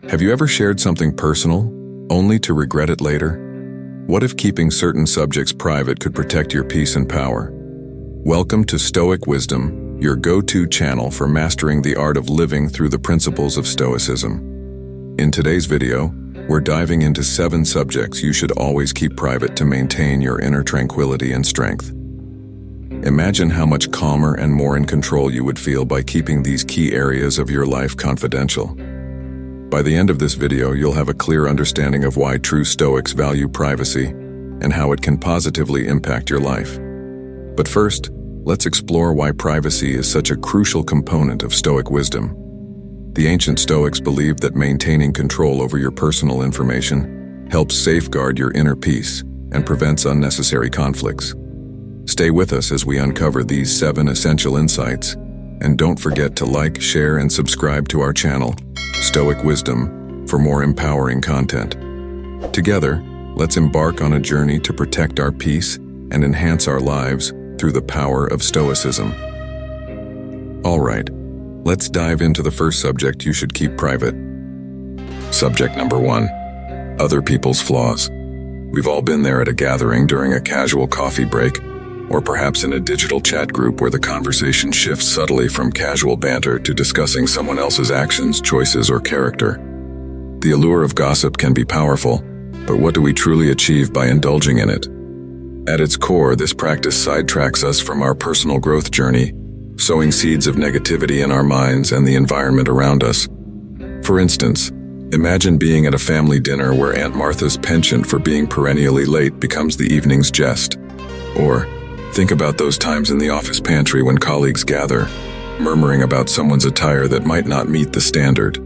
Have you ever shared something personal, only to regret it later? What if keeping certain subjects private could protect your peace and power? Welcome to Stoic Wisdom, your go-to channel for mastering the art of living through the principles of Stoicism. In today's video, we're diving into 7 subjects you should always keep private to maintain your inner tranquility and strength. Imagine how much calmer and more in control you would feel by keeping these key areas of your life confidential. By the end of this video, you'll have a clear understanding of why true Stoics value privacy and how it can positively impact your life. But first, let's explore why privacy is such a crucial component of Stoic wisdom. The ancient Stoics believed that maintaining control over your personal information helps safeguard your inner peace and prevents unnecessary conflicts. Stay with us as we uncover these 7 essential insights, and don't forget to like, share, and subscribe to our channel, Stoic Wisdom, for more empowering content. Together, let's embark on a journey to protect our peace and enhance our lives through the power of Stoicism. All right, let's dive into the first subject you should keep private. Subject number 1, other people's flaws. We've all been there at a gathering during a casual coffee break, or perhaps in a digital chat group where the conversation shifts subtly from casual banter to discussing someone else's actions, choices, or character. The allure of gossip can be powerful, but what do we truly achieve by indulging in it? At its core, this practice sidetracks us from our personal growth journey, sowing seeds of negativity in our minds and the environment around us. For instance, imagine being at a family dinner where Aunt Martha's penchant for being perennially late becomes the evening's jest. Or, think about those times in the office pantry when colleagues gather, murmuring about someone's attire that might not meet the standard.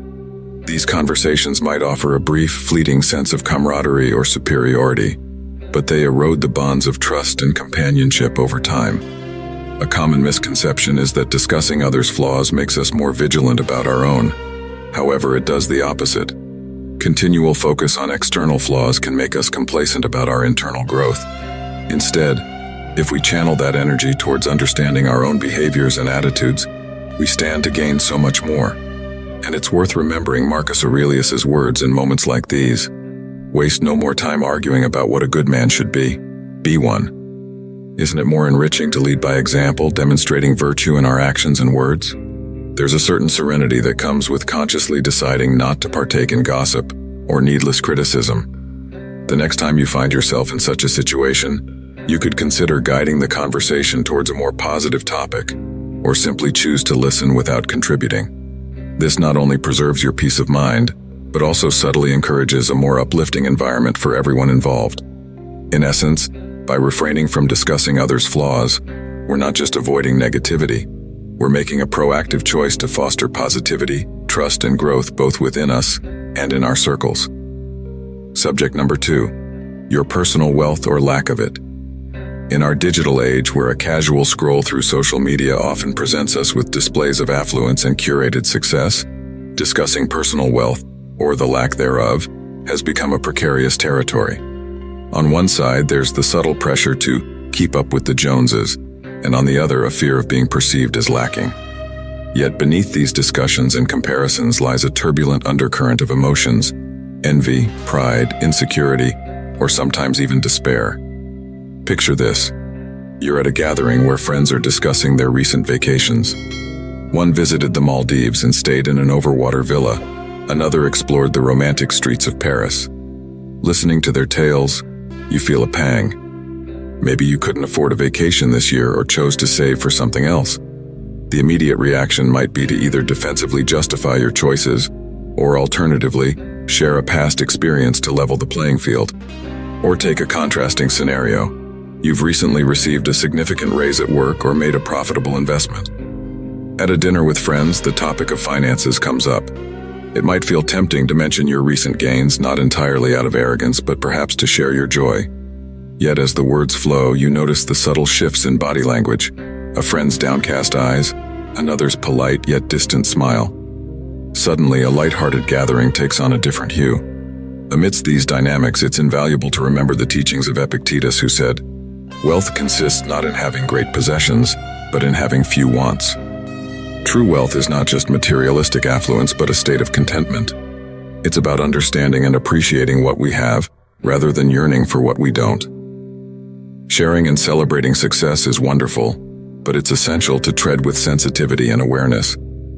These conversations might offer a brief, fleeting sense of camaraderie or superiority, but they erode the bonds of trust and companionship over time. A common misconception is that discussing others' flaws makes us more vigilant about our own. However, it does the opposite. Continual focus on external flaws can make us complacent about our internal growth. Instead, if we channel that energy towards understanding our own behaviors and attitudes, we stand to gain so much more. And it's worth remembering Marcus Aurelius's words in moments like these. Waste no more time arguing about what a good man should be. Be one. Isn't it more enriching to lead by example, demonstrating virtue in our actions and words? There's a certain serenity that comes with consciously deciding not to partake in gossip or needless criticism. The next time you find yourself in such a situation, you could consider guiding the conversation towards a more positive topic, or simply choose to listen without contributing. This not only preserves your peace of mind, but also subtly encourages a more uplifting environment for everyone involved. In essence, by refraining from discussing others' flaws, we're not just avoiding negativity, we're making a proactive choice to foster positivity, trust, and growth both within us and in our circles. Subject number 2, your personal wealth or lack of it. In our digital age, where a casual scroll through social media often presents us with displays of affluence and curated success, discussing personal wealth, or the lack thereof, has become a precarious territory. On one side, there's the subtle pressure to keep up with the Joneses, and on the other, a fear of being perceived as lacking. Yet beneath these discussions and comparisons lies a turbulent undercurrent of emotions: envy, pride, insecurity, or sometimes even despair. Picture this. You're at a gathering where friends are discussing their recent vacations. One visited the Maldives and stayed in an overwater villa. Another explored the romantic streets of Paris. Listening to their tales, you feel a pang. Maybe you couldn't afford a vacation this year or chose to save for something else. The immediate reaction might be to either defensively justify your choices, or alternatively, share a past experience to level the playing field. Or take a contrasting scenario. You've recently received a significant raise at work or made a profitable investment. At a dinner with friends, the topic of finances comes up. It might feel tempting to mention your recent gains, not entirely out of arrogance, but perhaps to share your joy. Yet as the words flow, you notice the subtle shifts in body language, a friend's downcast eyes, another's polite yet distant smile. Suddenly, a light-hearted gathering takes on a different hue. Amidst these dynamics, it's invaluable to remember the teachings of Epictetus, who said, "Wealth consists not in having great possessions, but in having few wants." True wealth is not just materialistic affluence, but a state of contentment. It's about understanding and appreciating what we have, rather than yearning for what we don't. Sharing and celebrating success is wonderful, but it's essential to tread with sensitivity and awareness,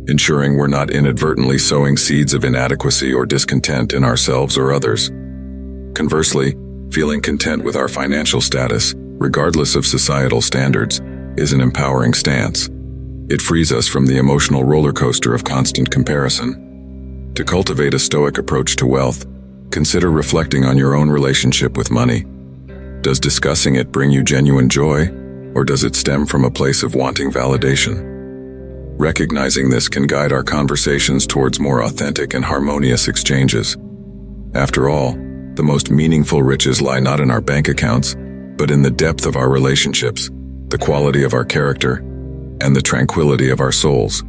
ensuring we're not inadvertently sowing seeds of inadequacy or discontent in ourselves or others. Conversely, feeling content with our financial status, regardless of societal standards, is an empowering stance. It frees us from the emotional roller coaster of constant comparison. To cultivate a stoic approach to wealth, consider reflecting on your own relationship with money. Does discussing it bring you genuine joy, or does it stem from a place of wanting validation? Recognizing this can guide our conversations towards more authentic and harmonious exchanges. After all, the most meaningful riches lie not in our bank accounts, but in the depth of our relationships, the quality of our character, and the tranquility of our souls.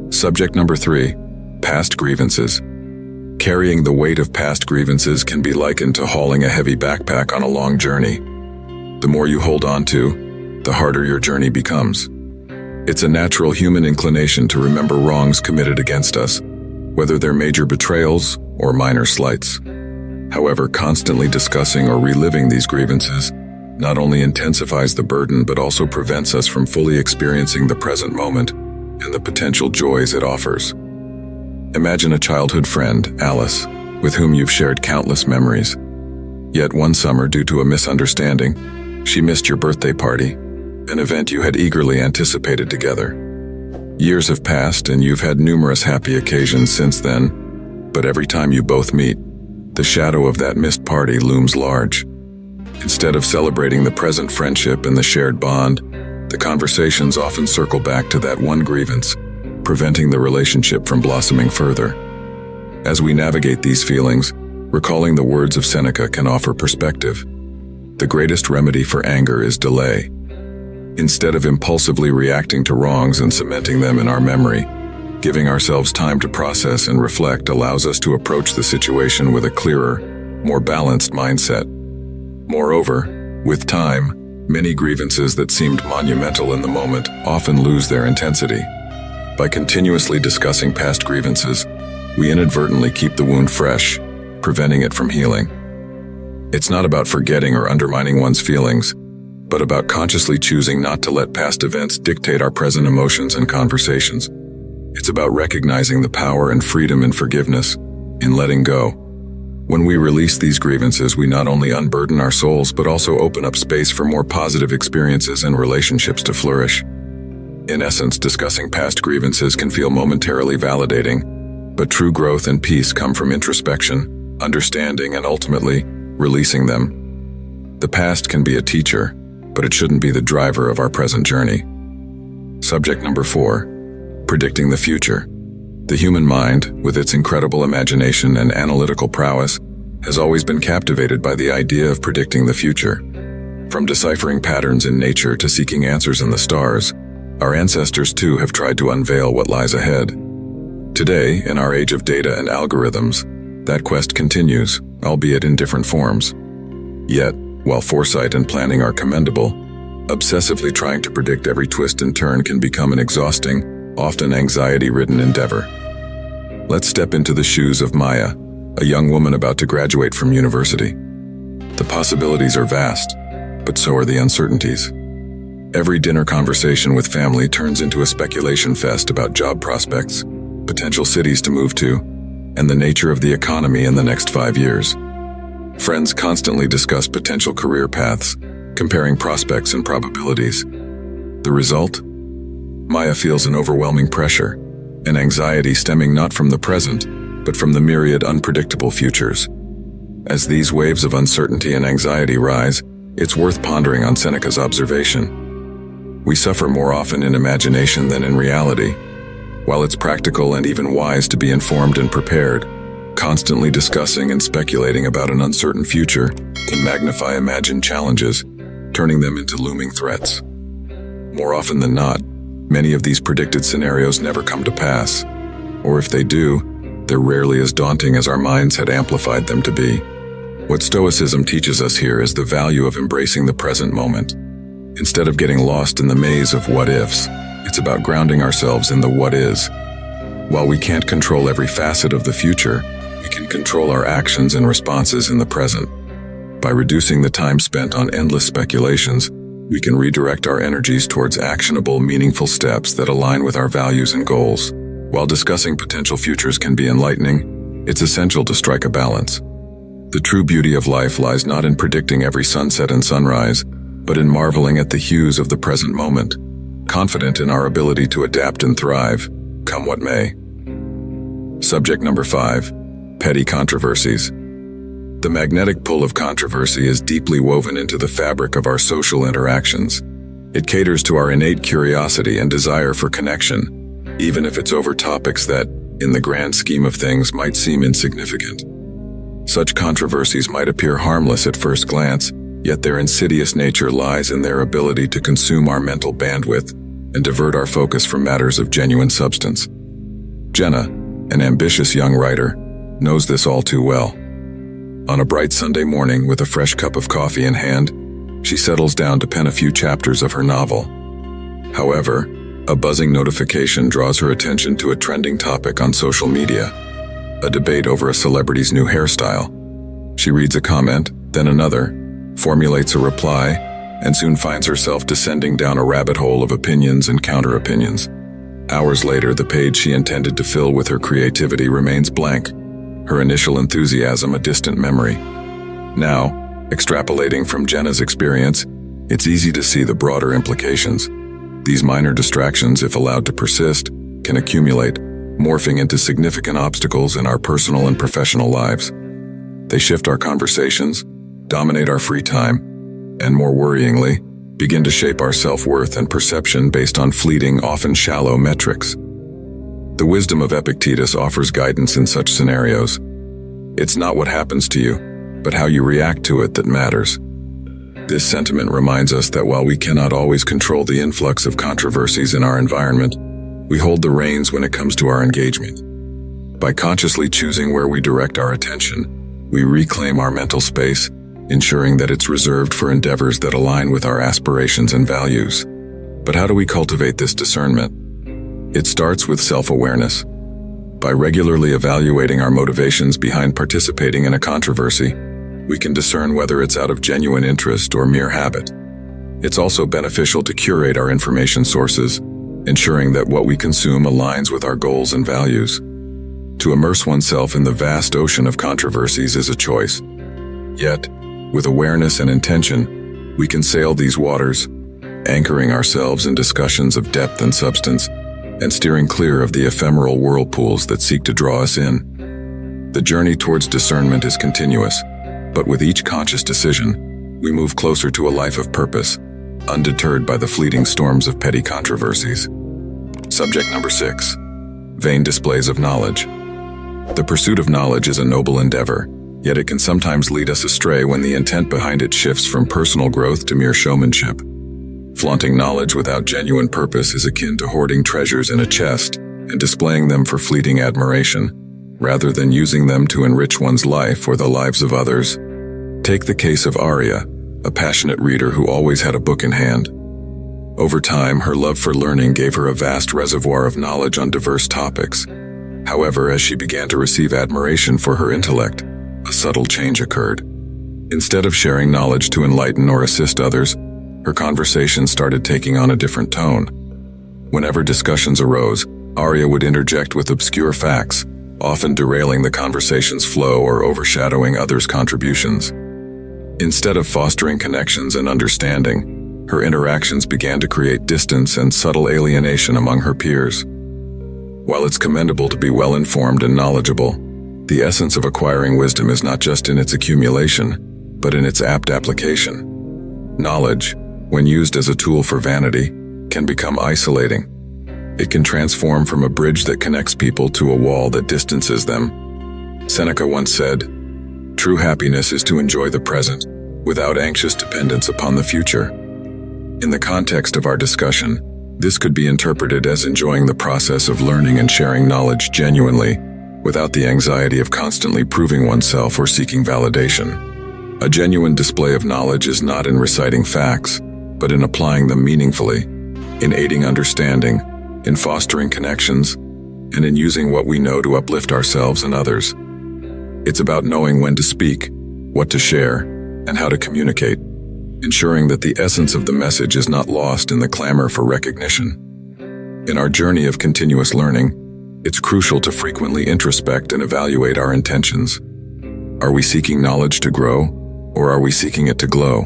Subject number 3, past grievances. Carrying the weight of past grievances can be likened to hauling a heavy backpack on a long journey. The more you hold on to, the harder your journey becomes. It's a natural human inclination to remember wrongs committed against us, whether they're major betrayals or minor slights. However, constantly discussing or reliving these grievances not only intensifies the burden but also prevents us from fully experiencing the present moment and the potential joys it offers. Imagine a childhood friend, Alice, with whom you've shared countless memories. Yet one summer, due to a misunderstanding, she missed your birthday party, an event you had eagerly anticipated together. Years have passed and you've had numerous happy occasions since then, but every time you both meet, the shadow of that missed party looms large. Instead of celebrating the present friendship and the shared bond, the conversations often circle back to that one grievance, preventing the relationship from blossoming further. As we navigate these feelings, recalling the words of Seneca can offer perspective. The greatest remedy for anger is delay. Instead of impulsively reacting to wrongs and cementing them in our memory, giving ourselves time to process and reflect allows us to approach the situation with a clearer, more balanced mindset. Moreover, with time, many grievances that seemed monumental in the moment often lose their intensity. By continuously discussing past grievances, we inadvertently keep the wound fresh, preventing it from healing. It's not about forgetting or undermining one's feelings, but about consciously choosing not to let past events dictate our present emotions and conversations. It's about recognizing the power and freedom in forgiveness, in letting go. When we release these grievances, we not only unburden our souls, but also open up space for more positive experiences and relationships to flourish. In essence, discussing past grievances can feel momentarily validating, but true growth and peace come from introspection, understanding, and ultimately, releasing them. The past can be a teacher, but it shouldn't be the driver of our present journey. Subject number 4, predicting the future. The human mind, with its incredible imagination and analytical prowess, has always been captivated by the idea of predicting the future. From deciphering patterns in nature to seeking answers in the stars, our ancestors too have tried to unveil what lies ahead. Today, in our age of data and algorithms, that quest continues, albeit in different forms. Yet, while foresight and planning are commendable, obsessively trying to predict every twist and turn can become an exhausting, often anxiety-ridden endeavor. Let's step into the shoes of Maya, a young woman about to graduate from university. The possibilities are vast, but so are the uncertainties. Every dinner conversation with family turns into a speculation fest about job prospects, potential cities to move to, and the nature of the economy in the next 5 years. Friends constantly discuss potential career paths, comparing prospects and probabilities. The result? Maya feels an overwhelming pressure, an anxiety stemming not from the present, but from the myriad unpredictable futures. As these waves of uncertainty and anxiety rise, it's worth pondering on Seneca's observation. We suffer more often in imagination than in reality. While it's practical and even wise to be informed and prepared, constantly discussing and speculating about an uncertain future can magnify imagined challenges, turning them into looming threats. More often than not, many of these predicted scenarios never come to pass, or if they do, they're rarely as daunting as our minds had amplified them to be. What Stoicism teaches us here is the value of embracing the present moment. Instead of getting lost in the maze of what-ifs, it's about grounding ourselves in the what-is. While we can't control every facet of the future, can control our actions and responses in the present. By reducing the time spent on endless speculations, we can redirect our energies towards actionable, meaningful steps that align with our values and goals. While discussing potential futures can be enlightening, it's essential to strike a balance. The true beauty of life lies not in predicting every sunset and sunrise, but in marveling at the hues of the present moment, confident in our ability to adapt and thrive, come what may. Subject number 5. Petty controversies. The magnetic pull of controversy is deeply woven into the fabric of our social interactions. It caters to our innate curiosity and desire for connection, even if it's over topics that, in the grand scheme of things, might seem insignificant. Such controversies might appear harmless at first glance, yet their insidious nature lies in their ability to consume our mental bandwidth and divert our focus from matters of genuine substance. Jenna, an ambitious young writer, knows this all too well. On a bright Sunday morning with a fresh cup of coffee in hand, she settles down to pen a few chapters of her novel. However, a buzzing notification draws her attention to a trending topic on social media, a debate over a celebrity's new hairstyle. She reads a comment, then another, formulates a reply, and soon finds herself descending down a rabbit hole of opinions and counter-opinions. Hours later, the page she intended to fill with her creativity remains blank, her initial enthusiasm a distant memory. Now, extrapolating from Jenna's experience, it's easy to see the broader implications. These minor distractions, if allowed to persist, can accumulate, morphing into significant obstacles in our personal and professional lives. They shift our conversations, dominate our free time, and more worryingly, begin to shape our self-worth and perception based on fleeting, often shallow metrics. The wisdom of Epictetus offers guidance in such scenarios. It's not what happens to you, but how you react to it that matters. This sentiment reminds us that while we cannot always control the influx of controversies in our environment, we hold the reins when it comes to our engagement. By consciously choosing where we direct our attention, we reclaim our mental space, ensuring that it's reserved for endeavors that align with our aspirations and values. But how do we cultivate this discernment? It starts with self-awareness. By regularly evaluating our motivations behind participating in a controversy, we can discern whether it's out of genuine interest or mere habit. It's also beneficial to curate our information sources, ensuring that what we consume aligns with our goals and values. To immerse oneself in the vast ocean of controversies is a choice. Yet, with awareness and intention, we can sail these waters, anchoring ourselves in discussions of depth and substance, and steering clear of the ephemeral whirlpools that seek to draw us in. The journey towards discernment is continuous, but with each conscious decision, we move closer to a life of purpose, undeterred by the fleeting storms of petty controversies. Subject number 6. Vain displays of knowledge. The pursuit of knowledge is a noble endeavor, yet it can sometimes lead us astray when the intent behind it shifts from personal growth to mere showmanship. Flaunting knowledge without genuine purpose is akin to hoarding treasures in a chest and displaying them for fleeting admiration, rather than using them to enrich one's life or the lives of others. Take the case of Arya, a passionate reader who always had a book in hand. Over time, her love for learning gave her a vast reservoir of knowledge on diverse topics. However, as she began to receive admiration for her intellect, a subtle change occurred. Instead of sharing knowledge to enlighten or assist others, her conversation started taking on a different tone. Whenever discussions arose, Arya would interject with obscure facts, often derailing the conversation's flow or overshadowing others' contributions. Instead of fostering connections and understanding, her interactions began to create distance and subtle alienation among her peers. While it's commendable to be well-informed and knowledgeable, the essence of acquiring wisdom is not just in its accumulation, but in its apt application. Knowledge, when used as a tool for vanity, can become isolating. It can transform from a bridge that connects people to a wall that distances them. Seneca once said, "True happiness is to enjoy the present, without anxious dependence upon the future." In the context of our discussion, this could be interpreted as enjoying the process of learning and sharing knowledge genuinely, without the anxiety of constantly proving oneself or seeking validation. A genuine display of knowledge is not in reciting facts, but in applying them meaningfully, in aiding understanding, in fostering connections, and in using what we know to uplift ourselves and others. It's about knowing when to speak, what to share, and how to communicate, ensuring that the essence of the message is not lost in the clamor for recognition. In our journey of continuous learning, it's crucial to frequently introspect and evaluate our intentions. Are we seeking knowledge to grow, or are we seeking it to glow?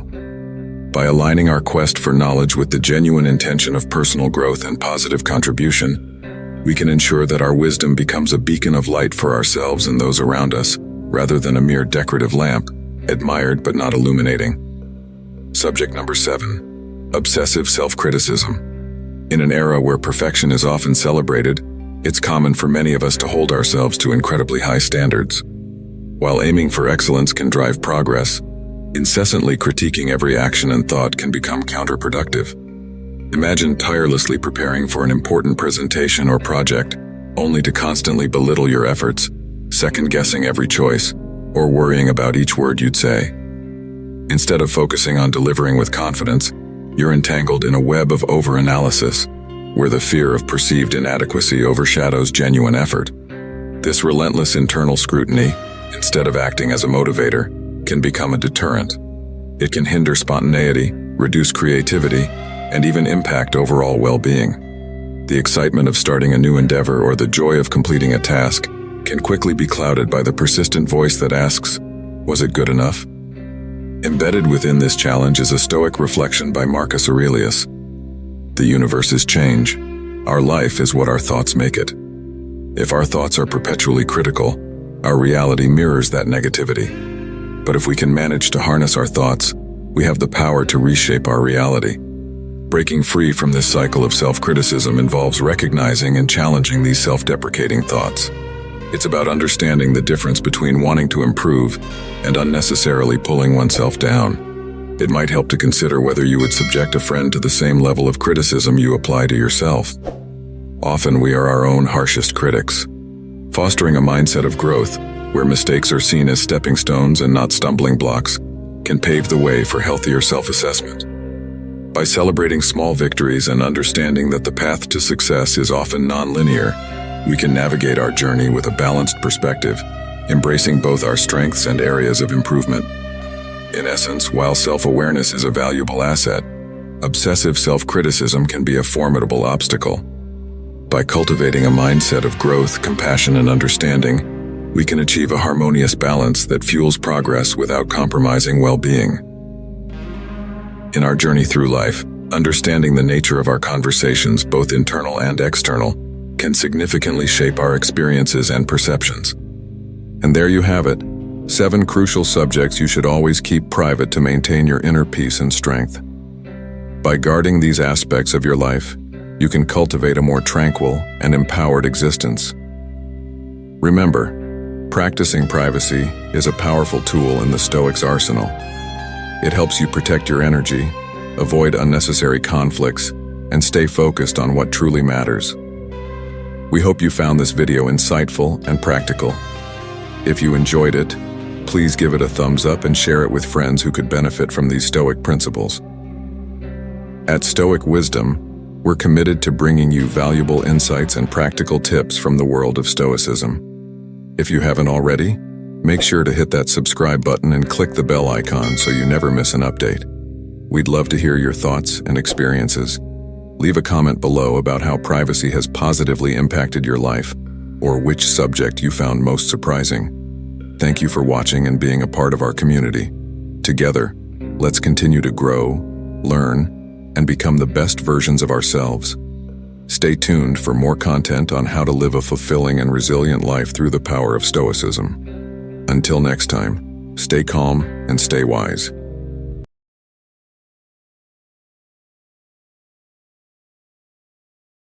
By aligning our quest for knowledge with the genuine intention of personal growth and positive contribution, we can ensure that our wisdom becomes a beacon of light for ourselves and those around us, rather than a mere decorative lamp, admired but not illuminating. Subject number 7. Obsessive self-criticism. In an era where perfection is often celebrated, it's common for many of us to hold ourselves to incredibly high standards. While aiming for excellence can drive progress, incessantly critiquing every action and thought can become counterproductive. Imagine tirelessly preparing for an important presentation or project, only to constantly belittle your efforts, second-guessing every choice, or worrying about each word you'd say. Instead of focusing on delivering with confidence, you're entangled in a web of overanalysis, where the fear of perceived inadequacy overshadows genuine effort. This relentless internal scrutiny, instead of acting as a motivator, can become a deterrent. It can hinder spontaneity, reduce creativity, and even impact overall well-being. The excitement of starting a new endeavor or the joy of completing a task can quickly be clouded by the persistent voice that asks, "Was it good enough?" Embedded within this challenge is a Stoic reflection by Marcus Aurelius. The universe is change. Our life is what our thoughts make it. If our thoughts are perpetually critical, our reality mirrors that negativity. But if we can manage to harness our thoughts, we have the power to reshape our reality. Breaking free from this cycle of self-criticism involves recognizing and challenging these self-deprecating thoughts. It's about understanding the difference between wanting to improve and unnecessarily pulling oneself down. It might help to consider whether you would subject a friend to the same level of criticism you apply to yourself. Often we are our own harshest critics. Fostering a mindset of growth, where mistakes are seen as stepping stones and not stumbling blocks, can pave the way for healthier self-assessment. By celebrating small victories and understanding that the path to success is often non-linear, we can navigate our journey with a balanced perspective, embracing both our strengths and areas of improvement. In essence, while self-awareness is a valuable asset, obsessive self-criticism can be a formidable obstacle. By cultivating a mindset of growth, compassion, and understanding, we can achieve a harmonious balance that fuels progress without compromising well-being. In our journey through life, understanding the nature of our conversations, both internal and external, can significantly shape our experiences and perceptions. And there you have it, 7 crucial subjects you should always keep private to maintain your inner peace and strength. By guarding these aspects of your life, you can cultivate a more tranquil and empowered existence. Remember, practicing privacy is a powerful tool in the Stoics' arsenal. It helps you protect your energy, avoid unnecessary conflicts, and stay focused on what truly matters. We hope you found this video insightful and practical. If you enjoyed it, please give it a thumbs up and share it with friends who could benefit from these Stoic principles. At Stoic Wisdom, we're committed to bringing you valuable insights and practical tips from the world of Stoicism. If you haven't already, make sure to hit that subscribe button and click the bell icon so you never miss an update. We'd love to hear your thoughts and experiences. Leave a comment below about how privacy has positively impacted your life, or which subject you found most surprising. Thank you for watching and being a part of our community. Together, let's continue to grow, learn, and become the best versions of ourselves. Stay tuned for more content on how to live a fulfilling and resilient life through the power of Stoicism. Until next time, stay calm and stay wise.